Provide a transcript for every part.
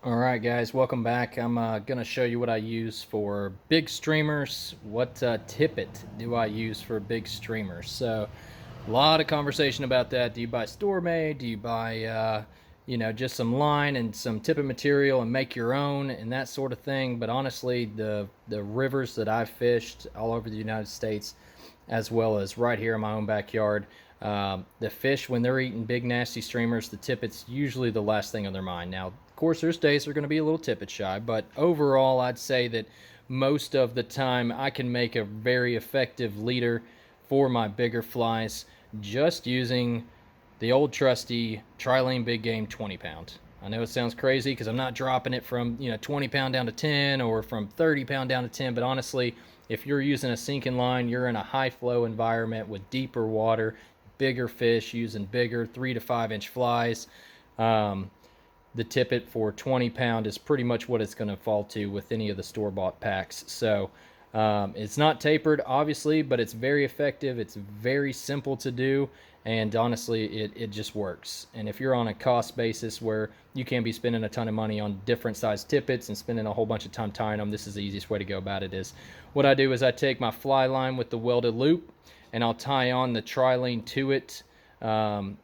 All right, guys, welcome back. I'm going to show you what I use for big streamers. What tippet do I use for big streamers? So, a lot of conversation about that. Do you buy store made? Do you buy, just some line and some tippet material and make your own and that sort of thing? But honestly, the rivers that I've fished all over the United States, as well as right here in my own backyard, the fish, when they're eating big nasty streamers, the tippet's usually the last thing on their mind. Now, of course, there's days they're going to be a little tippet shy, but overall, I'd say that most of the time I can make a very effective leader for my bigger flies just using the old trusty Trilene Big Game 20 pound. I know it sounds crazy because I'm not dropping it from 20 pound down to 10 or from 30 pound down to 10, but honestly, if you're using a sinking line, you're in a high flow environment with deeper water, bigger fish, using bigger 3 to 5 inch flies. The tippet for 20 pound is pretty much what it's going to fall to with any of the store-bought packs. So it's not tapered, obviously, but it's very effective. It's very simple to do, and honestly, it just works. And if you're on a cost basis where you can't be spending a ton of money on different size tippets and spending a whole bunch of time tying them, this is the easiest way to go about it. Is what I do is I take my fly line with the welded loop, and I'll tie on the Trilene to it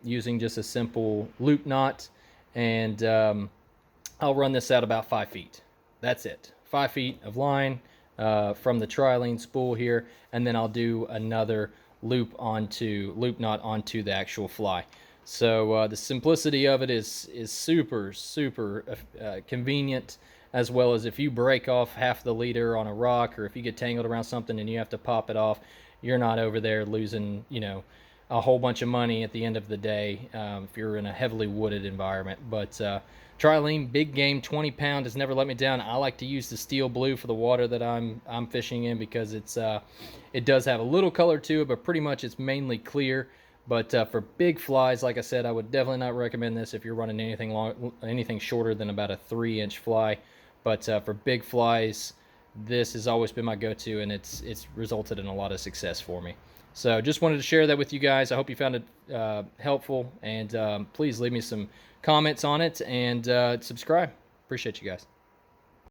using just a simple loop knot, and I'll run this out about 5 feet. That's it. 5 feet of line from the Trilene spool here, and then I'll do another loop knot onto the actual fly. So the simplicity of it is super convenient, as well as if you break off half the leader on a rock, or if you get tangled around something and you have to pop it off, you're not over there losing a whole bunch of money at the end of the day if you're in a heavily wooded environment. But Trilene Big Game 20 pound has never let me down. I like to use the steel blue for the water that I'm fishing in because it does have a little color to it, but pretty much it's mainly clear. But for big flies, like I said, I would definitely not recommend this if you're running anything shorter than about a 3-inch fly. But for big flies, this has always been my go-to, and it's resulted in a lot of success for me. So just wanted to share that with you guys. I hope you found it helpful, and please leave me some comments on it and subscribe. Appreciate you guys.